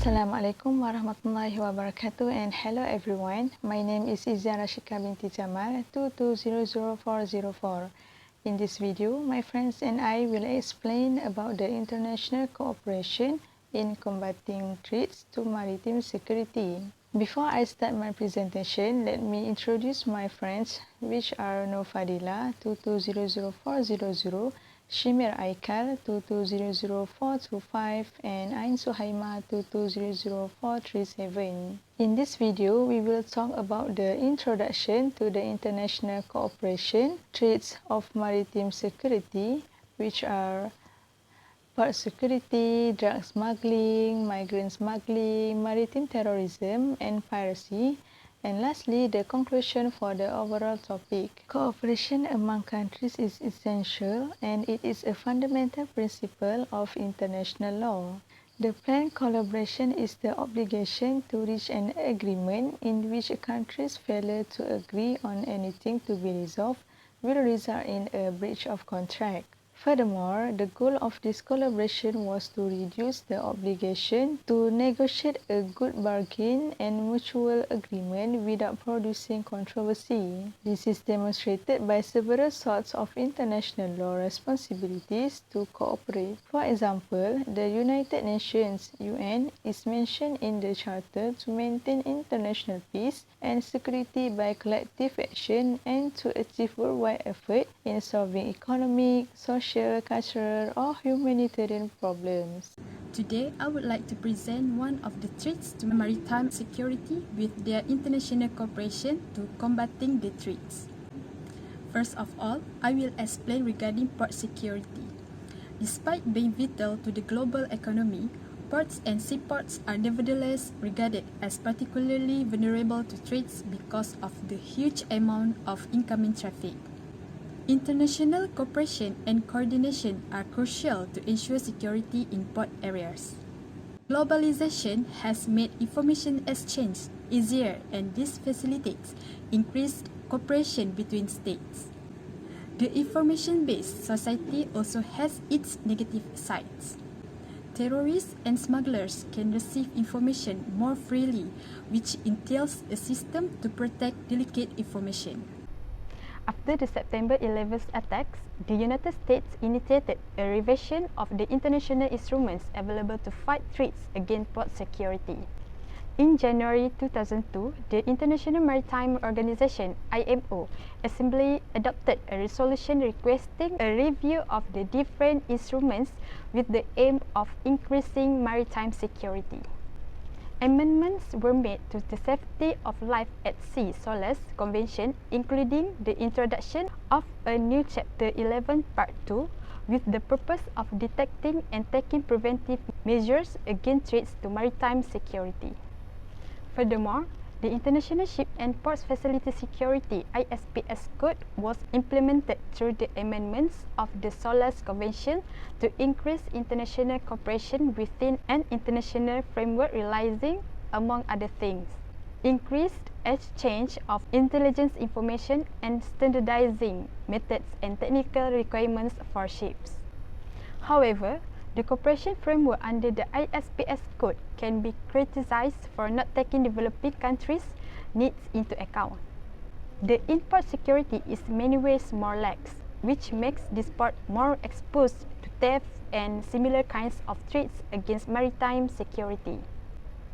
Assalamualaikum warahmatullahi wabarakatuh, and hello everyone. My name is IZYAN binti JAMAL 2200404. In this video, my friends and I will explain about the international cooperation in combating threats to maritime security. Before I start my presentation, let me introduce my friends, which are FADHILAH 2200400, SYIMIR AIKAL 2200425, and HAIMA 2200437. In this video, we will talk about the introduction to the international cooperation, threats of maritime security, which are port security, drug smuggling, migrant smuggling, maritime terrorism, and piracy. And lastly, the conclusion for the overall topic. Cooperation among countries is essential, and it is a fundamental principle of international law. The planned collaboration is the obligation to reach an agreement in which a country's failure to agree on anything to be resolved will result in a breach of contract. Furthermore, the goal of this collaboration was to reduce the obligation to negotiate a good bargain and mutual agreement without producing controversy. This is demonstrated by several sorts of international law responsibilities to cooperate. For example, the United Nations (UN) is mentioned in the Charter to maintain international peace and security by collective action and to achieve worldwide effort in solving economic, social, cultural, or humanitarian problems. Today, I would like to present one of the threats to maritime security with their international cooperation to combating the threats. First of all, I will explain regarding port security. Despite being vital to the global economy, ports and seaports are nevertheless regarded as particularly vulnerable to threats because of the huge amount of incoming traffic. International cooperation and coordination are crucial to ensure security in port areas. Globalization has made information exchange easier, and this facilitates increased cooperation between states. The information-based society also has its negative sides. Terrorists and smugglers can receive information more freely, which entails a system to protect delicate information. After the September 11th attacks, the United States initiated a revision of the international instruments available to fight threats against port security. In January 2002, the International Maritime Organization (IMO) Assembly adopted a resolution requesting a review of the different instruments with the aim of increasing maritime security. Amendments were made to the Safety of Life at Sea (SOLAS) Convention, including the introduction of a new Chapter 11 Part 2 with the purpose of detecting and taking preventive measures against threats to maritime security. Furthermore, the International Ship and Ports Facility Security (ISPS) Code was implemented through the amendments of the SOLAS Convention to increase international cooperation within an international framework, realizing, among other things, increased exchange of intelligence information and standardizing methods and technical requirements for ships. However, the cooperation framework under the ISPS Code can be criticized for not taking developing countries' needs into account. The in-port security is in many ways more lax, which makes this port more exposed to theft and similar kinds of threats against maritime security.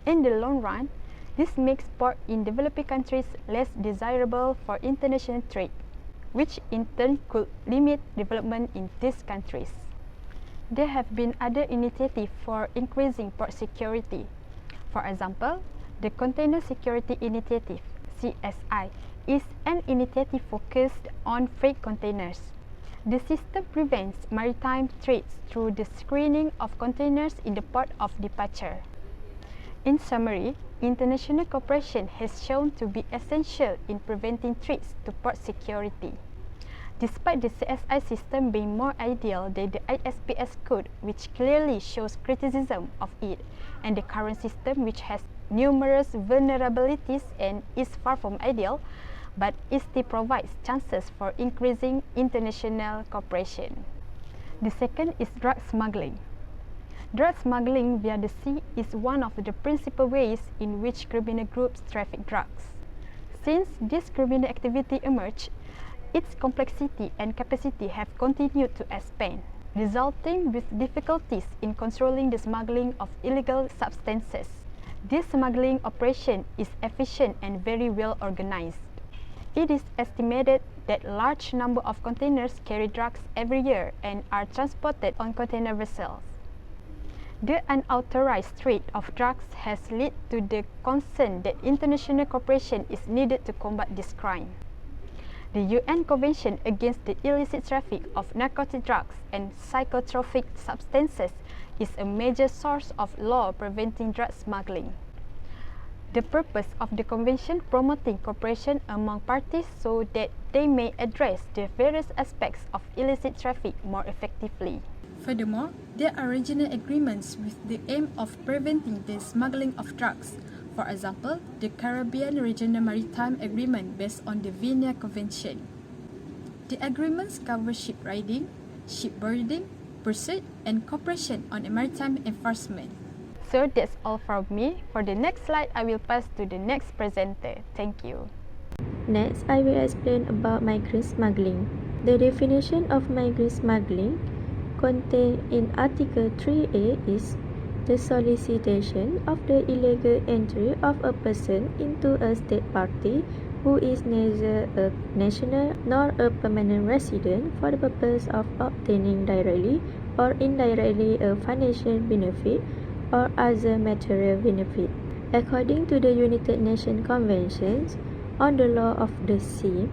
In the long run, this makes ports in developing countries less desirable for international trade, which in turn could limit development in these countries. There have been other initiatives for increasing port security. For example, the Container Security Initiative (CSI) is an initiative focused on freight containers. The system prevents maritime threats through the screening of containers in the port of departure. In summary, international cooperation has shown to be essential in preventing threats to port security. Despite the CSI system being more ideal than the ISPS Code, which clearly shows criticism of it, and the current system, which has numerous vulnerabilities and is far from ideal, but it still provides chances for increasing international cooperation. The second is drug smuggling. Drug smuggling via the sea is one of the principal ways in which criminal groups traffic drugs. Since this criminal activity emerged, its complexity and capacity have continued to expand, resulting with difficulties in controlling the smuggling of illegal substances. This smuggling operation is efficient and very well organized. It is estimated that large number of containers carry drugs every year and are transported on container vessels. The unauthorized trade of drugs has led to the concern that international cooperation is needed to combat this crime. The UN Convention Against the Illicit Traffic of Narcotic Drugs and Psychotropic Substances is a major source of law preventing drug smuggling. The purpose of the convention promoting cooperation among parties so that they may address the various aspects of illicit traffic more effectively. Furthermore, there are regional agreements with the aim of preventing the smuggling of drugs. For example, the Caribbean Regional Maritime Agreement based on the Vienna Convention. The agreements cover ship riding, shipboarding, pursuit, and cooperation on maritime enforcement. So that's all from me. For the next slide, I will pass to the next presenter. Thank you. Next, I will explain about migrant smuggling. The definition of migrant smuggling contained in Article 3A is the solicitation of the illegal entry of a person into a state party who is neither a national nor a permanent resident for the purpose of obtaining directly or indirectly a financial benefit or other material benefit. According to the United Nations Conventions on the Law of the Sea,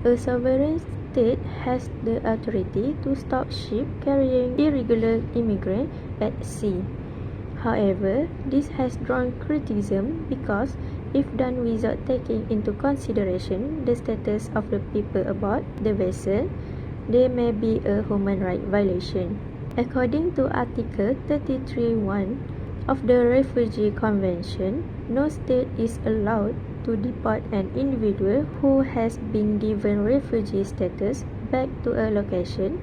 a sovereign state has the authority to stop ships carrying irregular immigrants at sea. However, this has drawn criticism because if done without taking into consideration the status of the people aboard the vessel, there may be a human rights violation. According to Article 33(1) of the Refugee Convention, no state is allowed to deport an individual who has been given refugee status back to a location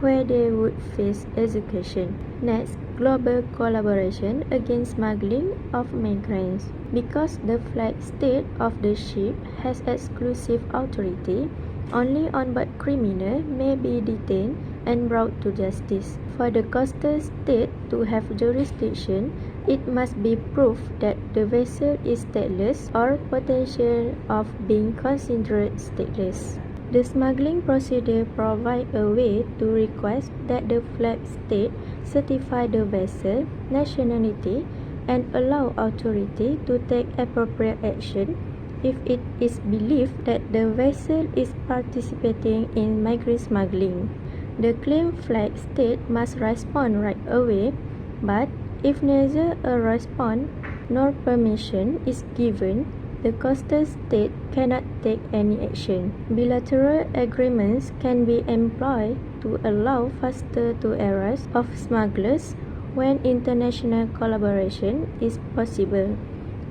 where they would face execution. Next, global collaboration against smuggling of migrants. Because the flag state of the ship has exclusive authority, only on-board criminal may be detained and brought to justice. For the coastal state to have jurisdiction, it must be proved that the vessel is stateless or potential of being considered stateless. The smuggling procedure provides a way to request that the flag state certify the vessel nationality and allow authority to take appropriate action if it is believed that the vessel is participating in migrant smuggling. The claimed flag state must respond right away, but if neither a response nor permission is given, the coastal state cannot take any action. Bilateral agreements can be employed to allow faster to arrest of smugglers when international collaboration is possible,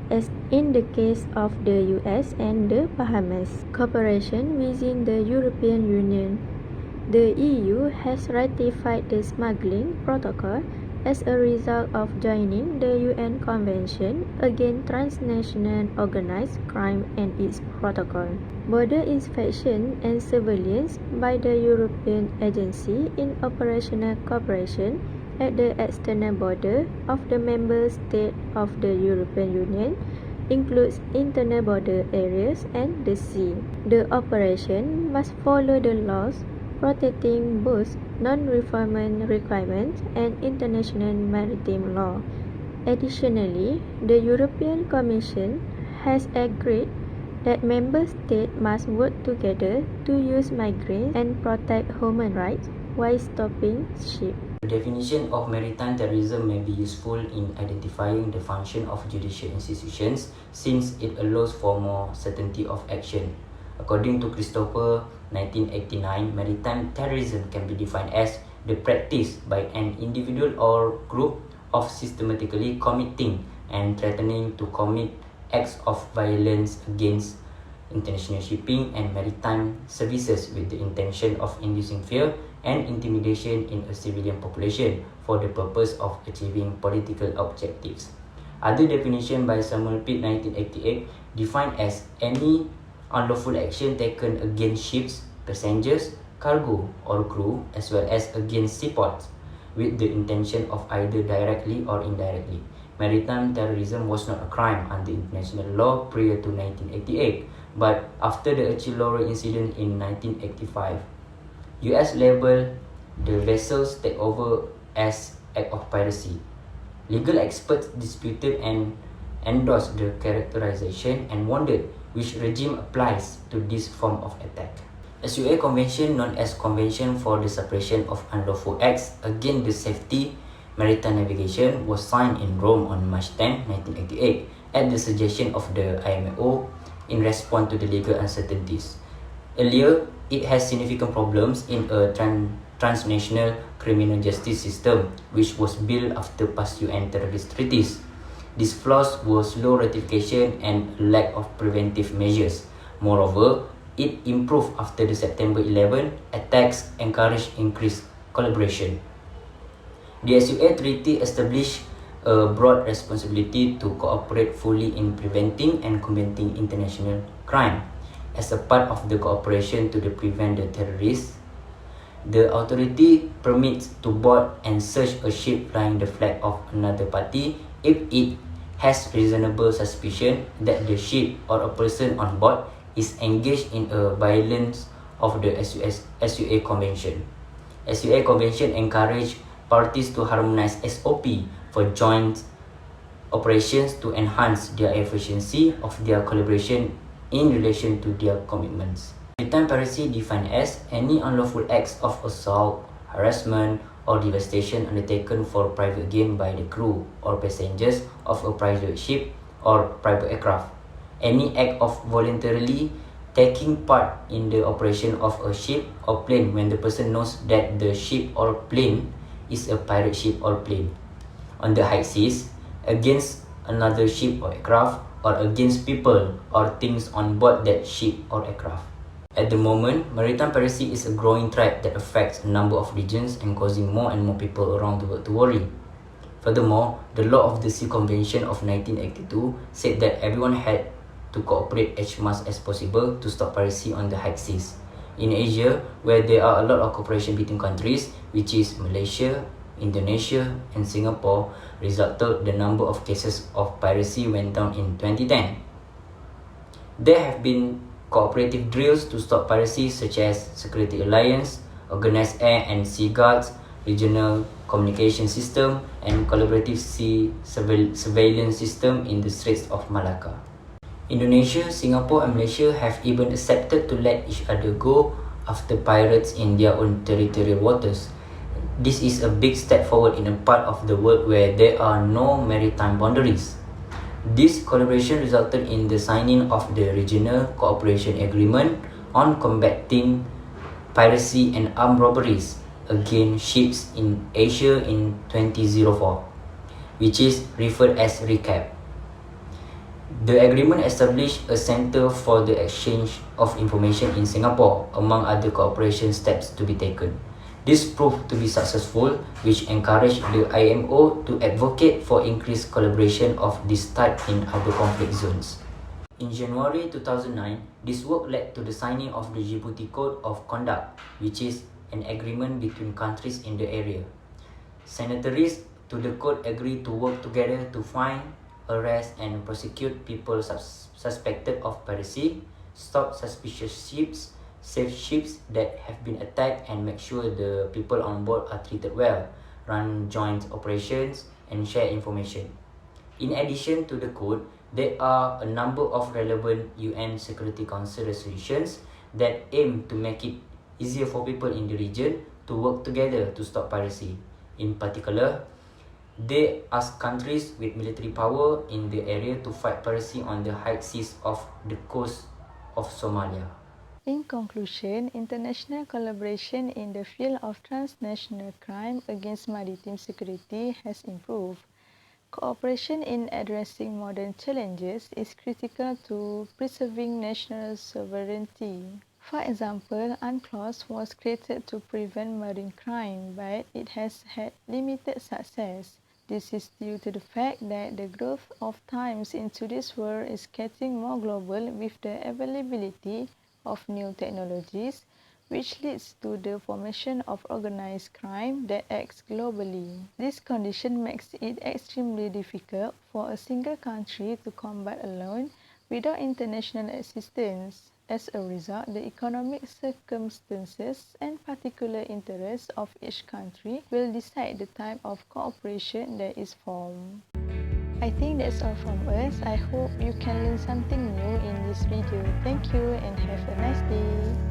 as in the case of the US and the Bahamas. Cooperation within the European Union. The EU has ratified the smuggling protocol as a result of joining the UN Convention Against Transnational Organized Crime and its protocol. Border inspection and surveillance by the European Agency in operational cooperation at the external border of the member states of the European Union includes internal border areas and the sea. The operation must follow the laws protecting both non-refoulement requirements and international maritime law. Additionally, the European Commission has agreed that member states must work together to use migrants and protect human rights while stopping ships. The definition of maritime terrorism may be useful in identifying the function of judicial institutions since it allows for more certainty of action. According to Christopher, 1989, maritime terrorism can be defined as the practice by an individual or group of systematically committing and threatening to commit acts of violence against international shipping and maritime services with the intention of inducing fear and intimidation in a civilian population for the purpose of achieving political objectives. Other definition by Samuel Pitt 1988 defined as any unlawful action taken against ships, passengers, cargo or crew, as well as against seaports, with the intention of either directly or indirectly. Maritime terrorism was not a crime under international law prior to 1988, but after the Bachelor incident in 1985, US labeled the vessel's takeover as act of piracy. Legal experts disputed and endorsed the characterization and wondered which regime applies to this form of attack. SUA Convention, known as Convention for the Suppression of Unlawful Acts Against the Safety Maritime Navigation, was signed in Rome on March 10, 1988, at the suggestion of the IMO in response to the legal uncertainties. Earlier, it has significant problems in a transnational criminal justice system, which was built after past UN terrorist treaties. These flaws were slow ratification and lack of preventive measures. Moreover, it improved after the September 11 attacks, encouraged increased collaboration. The SUA Treaty established a broad responsibility to cooperate fully in preventing and combating international crime. As a part of the cooperation to prevent the terrorists, the authority permits to board and search a ship flying the flag of another party if it has reasonable suspicion that the ship or a person on board is engaged in a violence of the SUA Convention. SUA Convention encouraged parties to harmonize SOP for joint operations to enhance their efficiency of their collaboration in relation to their commitments. Maritime piracy defined as any unlawful acts of assault, harassment, or devastation undertaken for private gain by the crew or passengers of a private ship or private aircraft. Any act of voluntarily taking part in the operation of a ship or plane when the person knows that the ship or plane is a pirate ship or plane on the high seas, against another ship or aircraft, or against people or things on board that ship or aircraft. At the moment, maritime piracy is a growing threat that affects a number of regions and causing more and more people around the world to worry. Furthermore, the Law of the Sea Convention of 1982 said that everyone had to cooperate as much as possible to stop piracy on the high seas. In Asia, where there are a lot of cooperation between countries, which is Malaysia, Indonesia, and Singapore, resulted the number of cases of piracy went down in 2010. There have been cooperative drills to stop piracy such as Security Alliance, Organized Air and Sea Guards, Regional Communication System, and Collaborative Sea Surveillance System in the Straits of Malacca. Indonesia, Singapore, and Malaysia have even accepted to let each other go after pirates in their own territorial waters. This is a big step forward in a part of the world where there are no maritime boundaries. This collaboration resulted in the signing of the Regional Cooperation Agreement on combating piracy and armed robberies against ships in Asia in 2004, which is referred as RASYIQAH. The agreement established a center for the exchange of information in Singapore, among other cooperation steps to be taken. This proved to be successful, which encouraged the IMO to advocate for increased collaboration of this type in other conflict zones. In January 2009, this work led to the signing of the Djibouti Code of Conduct, which is an agreement between countries in the area. Signatories to the code agreed to work together to find, arrest, and prosecute people suspected of piracy, stop suspicious ships, save ships that have been attacked, and make sure the people on board are treated well, run joint operations, and share information. In addition to the code, there are a number of relevant UN Security Council resolutions that aim to make it easier for people in the region to work together to stop piracy. In particular, they ask countries with military power in the area to fight piracy on the high seas of the coast of Somalia. In conclusion, international collaboration in the field of transnational crime against maritime security has improved. Cooperation in addressing modern challenges is critical to preserving national sovereignty. For example, UNCLOS was created to prevent marine crime, but it has had limited success. This is due to the fact that the growth of times in today's world is getting more global with the availability of new technologies, which leads to the formation of organized crime that acts globally. This condition makes it extremely difficult for a single country to combat alone without international assistance. As a result, the economic circumstances and particular interests of each country will decide the type of cooperation that is formed. I think that's all from us. I hope you can learn something new in this video. Thank you and have a nice day.